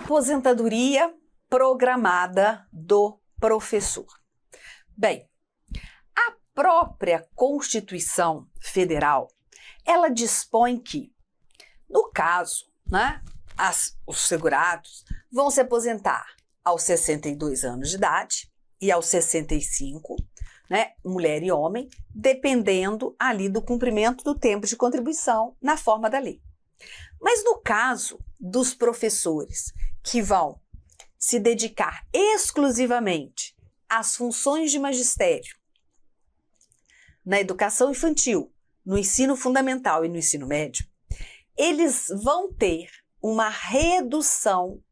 Aposentadoria programada do professor. Bem, a própria Constituição Federal, ela dispõe que, no caso, os segurados vão se aposentar aos 62 anos de idade e aos 65, mulher e homem, dependendo ali do cumprimento do tempo de contribuição na forma da lei. Mas no caso dos professores que vão se dedicar exclusivamente às funções de magistério na educação infantil, no ensino fundamental e no ensino médio, eles vão ter uma redução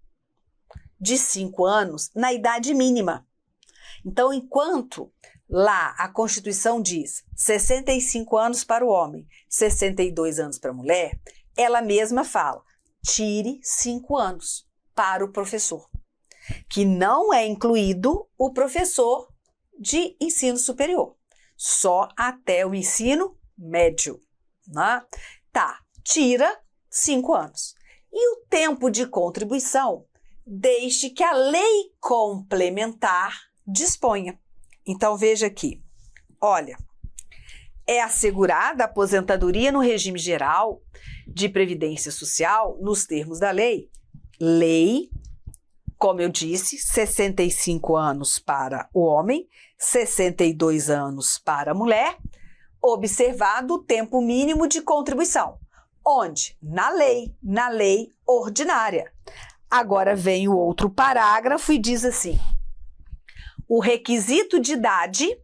de 5 anos na idade mínima. Então, enquanto lá a Constituição diz 65 anos para o homem, 62 anos para a mulher, ela mesma fala, tire 5 anos para o professor, que não é incluído o professor de ensino superior, só até o ensino médio. Tira 5 anos. E o tempo de contribuição, desde que a lei complementar disponha. Então, veja aqui, olha, é assegurada a aposentadoria no regime geral de previdência social nos termos da lei. Lei, como eu disse, 65 anos para o homem, 62 anos para a mulher, observado o tempo mínimo de contribuição. Onde? Na lei ordinária. Agora vem o outro parágrafo e diz assim: o requisito de idade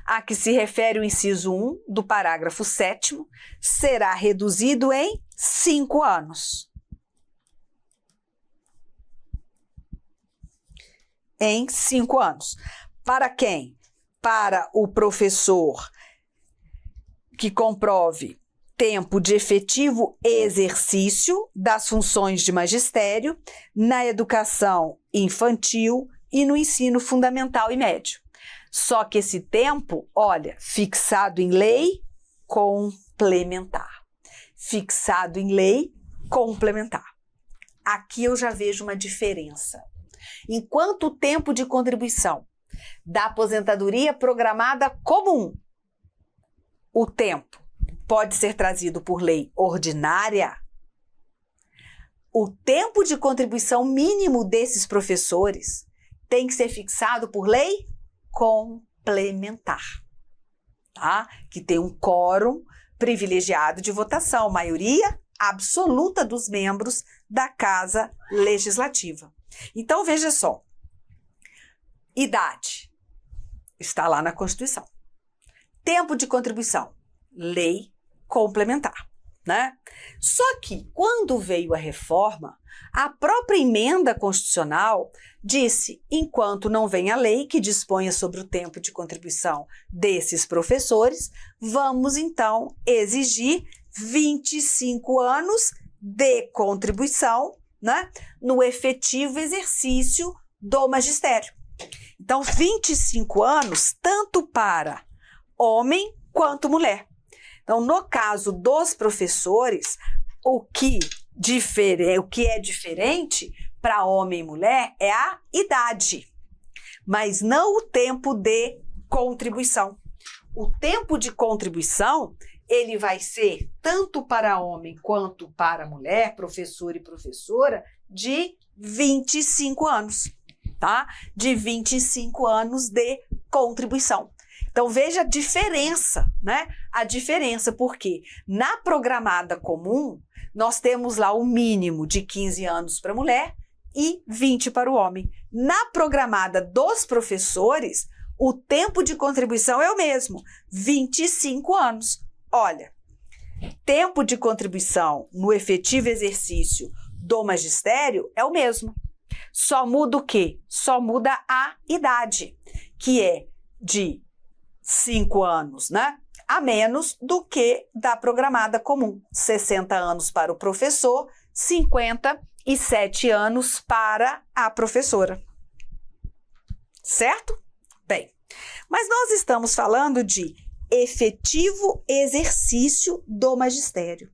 a que se refere o inciso 1 do parágrafo 7º será reduzido em 5 anos. Em 5 anos. Para quem? Para o professor que comprove tempo de efetivo exercício das funções de magistério na educação infantil e no ensino fundamental e médio. Só que esse tempo, olha, fixado em lei complementar. Fixado em lei complementar. Aqui eu já vejo uma diferença. Enquanto o tempo de contribuição da aposentadoria programada comum, o tempo pode ser trazido por lei ordinária, o tempo de contribuição mínimo desses professores tem que ser fixado por lei complementar, que tem um quórum privilegiado de votação, maioria absoluta dos membros da Casa Legislativa. Então, veja só, idade está lá na Constituição. Tempo de contribuição, lei complementar, Só que, quando veio a reforma, a própria emenda constitucional disse, enquanto não vem a lei que disponha sobre o tempo de contribuição desses professores, vamos então exigir 25 anos de contribuição, no efetivo exercício do magistério. Então, 25 anos, tanto para homem quanto mulher. Então, no caso dos professores, o que é diferente para homem e mulher é a idade, mas não o tempo de contribuição. O tempo de contribuição, ele vai ser tanto para homem quanto para mulher, professor e professora, de 25 anos, De 25 anos de contribuição. Então, veja a diferença, A diferença, porque na programada comum, nós temos lá o mínimo de 15 anos para a mulher e 20 para o homem. Na programada dos professores, o tempo de contribuição é o mesmo, 25 anos. Olha, tempo de contribuição no efetivo exercício do magistério é o mesmo. Só muda o quê? Só muda a idade, que é de 5 anos, a menos do que da programada comum. 60 anos para o professor, 57 anos para a professora. Certo? Bem, mas nós estamos falando de efetivo exercício do magistério.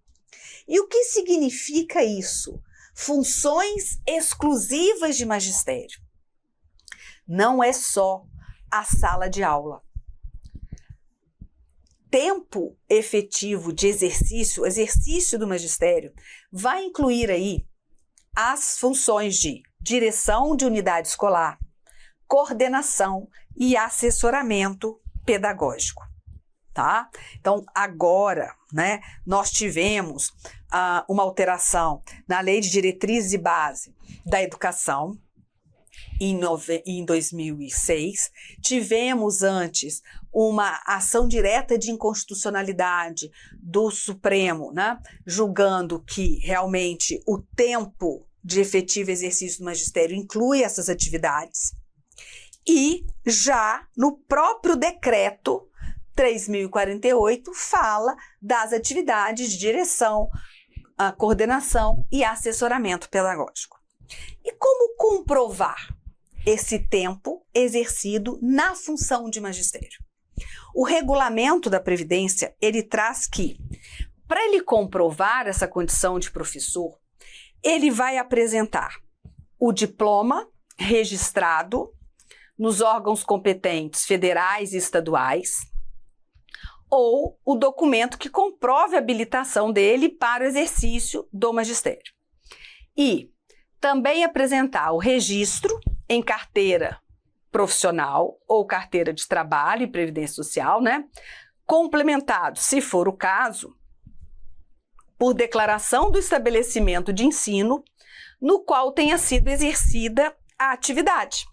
E o que significa isso? funções exclusivas de magistério. Não é só a sala de aula. Tempo efetivo de exercício, exercício do magistério, vai incluir aí as funções de direção de unidade escolar, coordenação e assessoramento pedagógico, tá? Então, agora, né, nós tivemos uma alteração na Lei de Diretrizes e Base da Educação, em 2006, tivemos antes uma ação direta de inconstitucionalidade do Supremo, né, julgando que realmente o tempo de efetivo exercício do magistério inclui essas atividades, e já no próprio decreto 3.048 fala das atividades de direção, coordenação e assessoramento pedagógico. E como comprovar esse tempo exercido na função de magistério? O regulamento da Previdência, ele traz que, para ele comprovar essa condição de professor, ele vai apresentar o diploma registrado nos órgãos competentes federais e estaduais, ou o documento que comprove a habilitação dele para o exercício do magistério. E também apresentar o registro em carteira profissional ou carteira de trabalho e previdência social, né? Complementado, se for o caso, por declaração do estabelecimento de ensino no qual tenha sido exercida a atividade,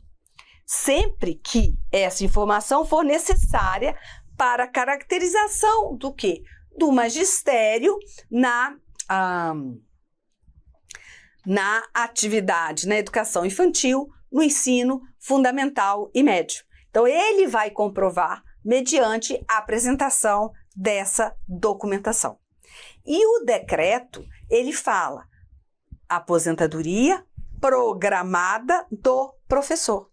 sempre que essa informação for necessária para a caracterização do quê? Do magistério na atividade, na educação infantil, no ensino fundamental e médio. Então, ele vai comprovar mediante a apresentação dessa documentação. E o decreto, ele fala aposentadoria programada do professor,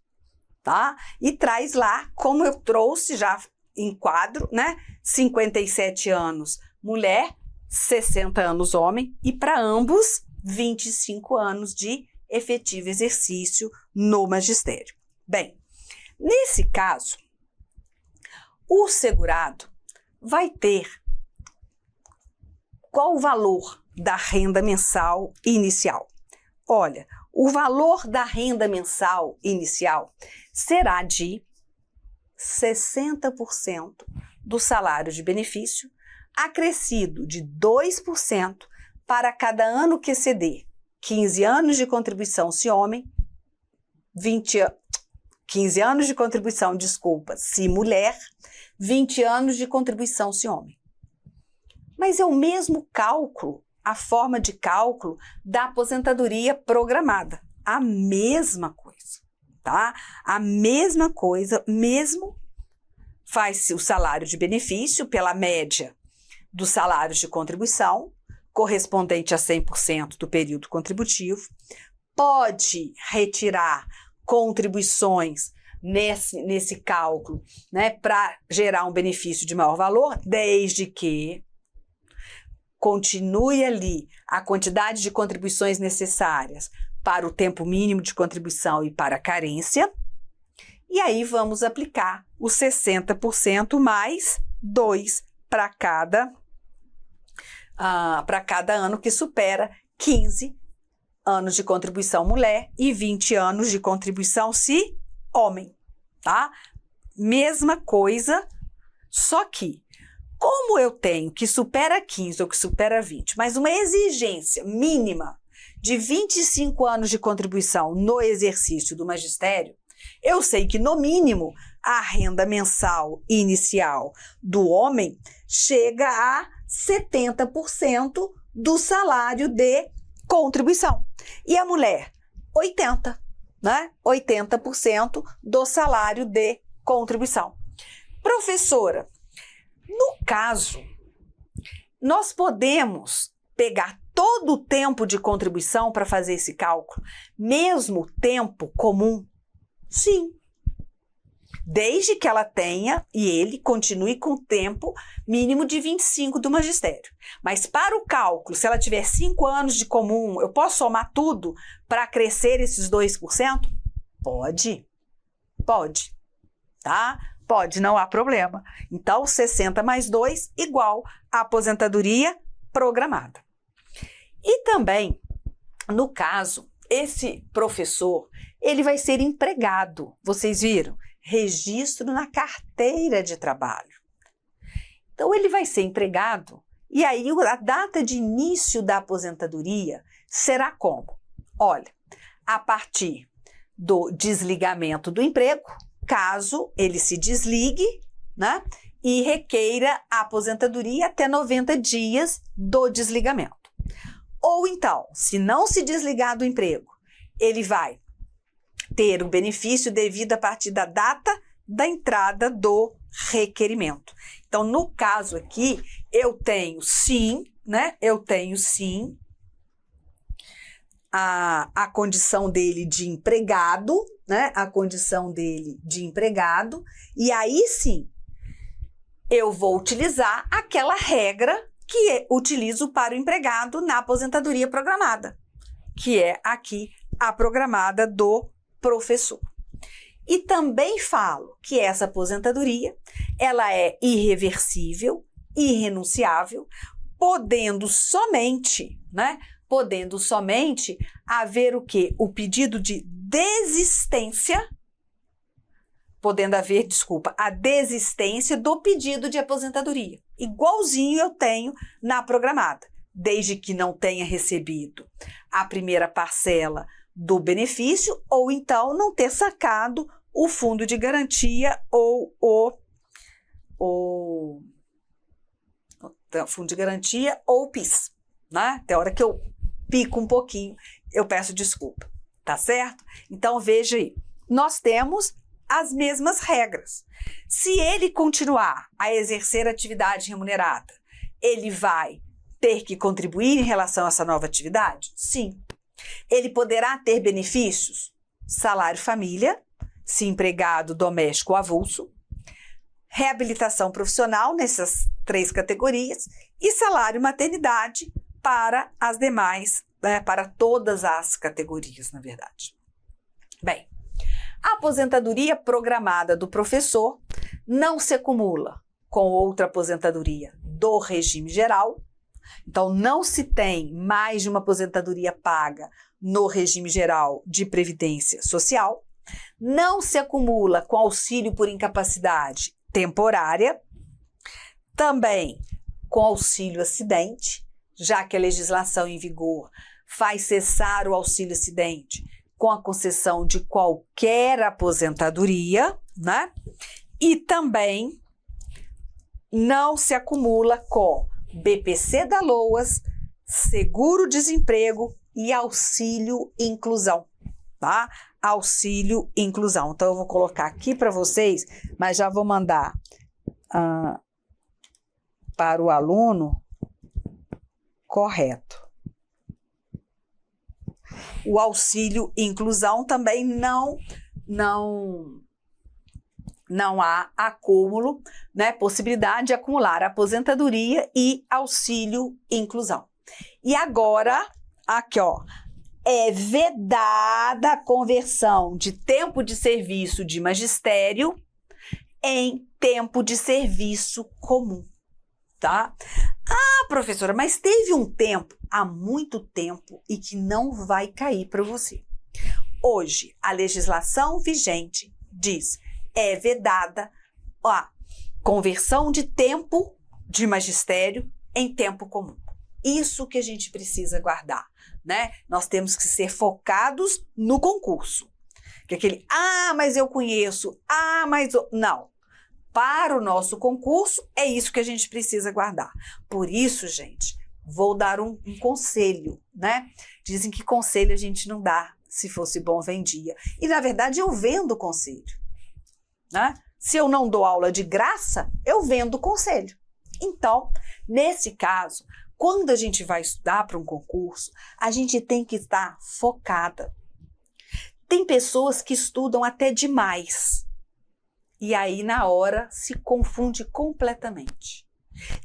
tá? E traz lá, como eu trouxe já em quadro, né? 57 anos mulher, 60 anos homem, e para ambos 25 anos de efetivo exercício no magistério. Bem, nesse caso, o segurado vai ter qual o valor da renda mensal inicial? Olha, o valor da renda mensal inicial será de 60% do salário de benefício, acrescido de 2% para cada ano que exceder 15 anos de contribuição se homem, 15 anos de contribuição, se mulher, 20 anos de contribuição se homem. Mas é o mesmo cálculo, a forma de cálculo da aposentadoria programada. A mesma coisa, tá? A mesma coisa, mesmo faz-se o salário de benefício pela média dos salários de contribuição, correspondente a 100% do período contributivo, pode retirar contribuições nesse cálculo, né, para gerar um benefício de maior valor, desde que continue ali a quantidade de contribuições necessárias para o tempo mínimo de contribuição e para a carência, e aí vamos aplicar os 60% mais 2 para cada ano que supera 15 anos de contribuição mulher e 20 anos de contribuição se homem, tá? Mesma coisa, só que como eu tenho que supera 15 ou que supera 20, mas uma exigência mínima de 25 anos de contribuição no exercício do magistério, eu sei que, no mínimo, a renda mensal inicial do homem chega a 70% do salário de contribuição. E a mulher, 80%, né? 80% do salário de contribuição. Professora, no caso, nós podemos pegar todo o tempo de contribuição para fazer esse cálculo, mesmo tempo comum? Sim. desde que ela tenha e ele continue com o tempo mínimo de 25 do magistério. Mas para o cálculo, se ela tiver 5 anos de comum, eu posso somar tudo para crescer esses 2%? Pode, tá? Pode, não há problema. Então, 60 mais 2 igual a aposentadoria programada. E também, no caso, esse professor, ele vai ser empregado. Vocês viram? Registro na carteira de trabalho. Então, ele vai ser empregado e aí a data de início da aposentadoria será como? Olha, a partir do desligamento do emprego, caso ele se desligue, né, e requeira a aposentadoria até 90 dias do desligamento. Ou então, se não se desligar do emprego, ele vai ter o benefício devido a partir da data da entrada do requerimento. Então, no caso aqui, eu tenho sim a condição dele de empregado, né? A condição dele de empregado, e aí sim eu vou utilizar aquela regra que utilizo para o empregado na aposentadoria programada, que é aqui a programada do professor. E também falo que essa aposentadoria, ela é irreversível, irrenunciável, podendo somente haver o quê? O pedido de desistência, a desistência do pedido de aposentadoria. Igualzinho eu tenho na programada, desde que não tenha recebido a primeira parcela do benefício ou então não ter sacado o fundo de garantia ou o fundo de garantia ou o PIS, né? Até a hora que eu pico um pouquinho, eu peço desculpa, tá certo? Então veja aí, nós temos as mesmas regras. Se ele continuar a exercer atividade remunerada, ele vai ter que contribuir em relação a essa nova atividade? Sim. Ele poderá ter benefícios? Salário família, se empregado doméstico ou avulso, reabilitação profissional nessas 3 categorias e salário maternidade para as demais, né, para todas as categorias, na verdade. Bem, a aposentadoria programada do professor não se acumula com outra aposentadoria do regime geral. Então, não se tem mais de uma aposentadoria paga no regime geral de previdência social. Não se acumula com auxílio por incapacidade temporária. Também com auxílio acidente, já que a legislação em vigor faz cessar o auxílio acidente com a concessão de qualquer aposentadoria, né? E também não se acumula com BPC da LOAS, seguro-desemprego e auxílio inclusão, tá? Auxílio inclusão. Então, eu vou colocar aqui para vocês, mas já vou mandar para o aluno correto. O auxílio inclusão também não há acúmulo, né? Possibilidade de acumular aposentadoria e auxílio inclusão. E agora, aqui ó, é vedada a conversão de tempo de serviço de magistério em tempo de serviço comum, tá? Ah, professora, mas teve um tempo, há muito tempo, e que não vai cair para você. Hoje, a legislação vigente diz, é vedada a conversão de tempo de magistério em tempo comum. Isso que a gente precisa guardar, né? Nós temos que ser focados no concurso. Que aquele, mas eu conheço, mas... Não. Para o nosso concurso, é isso que a gente precisa guardar. Por isso, gente, vou dar um conselho, né? Dizem que conselho a gente não dá, se fosse bom, vendia. E, na verdade, eu vendo conselho, né? Se eu não dou aula de graça, eu vendo conselho. Então, nesse caso, quando a gente vai estudar para um concurso, a gente tem que estar focada. Tem pessoas que estudam até demais. E aí, na hora, se confunde completamente.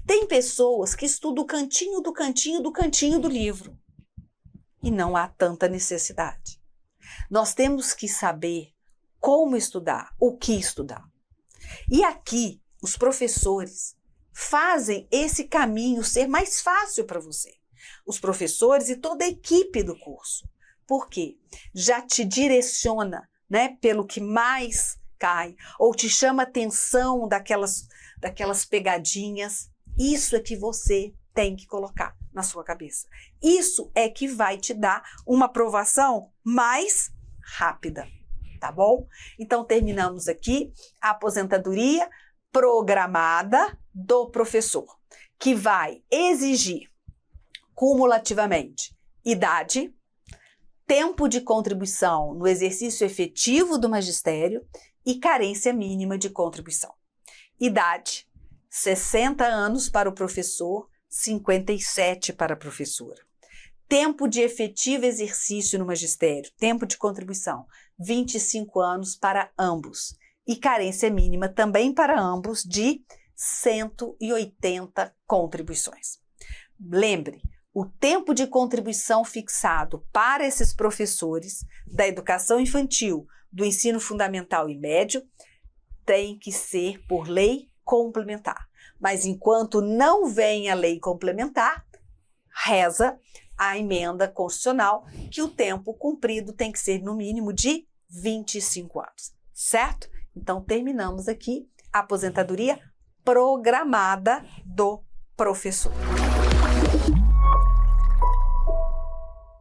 Tem pessoas que estudam o cantinho do cantinho do cantinho do livro. E não há tanta necessidade. Nós temos que saber como estudar, o que estudar. E aqui, os professores fazem esse caminho ser mais fácil para você. Os professores e toda a equipe do curso. Por quê? Já te direciona, né, pelo que mais cai, ou te chama atenção daquelas pegadinhas. Isso é que você tem que colocar na sua cabeça. Isso é que vai te dar uma aprovação mais rápida, tá bom? Então, terminamos aqui a aposentadoria programada do professor, que vai exigir cumulativamente idade, tempo de contribuição no exercício efetivo do magistério e carência mínima de contribuição. Idade, 60 anos para o professor, 57 para a professora. Tempo de efetivo exercício no magistério, tempo de contribuição, 25 anos para ambos. E carência mínima também para ambos de 180 contribuições. Lembre, o tempo de contribuição fixado para esses professores da educação infantil, do ensino fundamental e médio, tem que ser por lei complementar. Mas enquanto não vem a lei complementar, reza a emenda constitucional que o tempo cumprido tem que ser no mínimo de 25 anos, certo? Então terminamos aqui a aposentadoria programada do professor.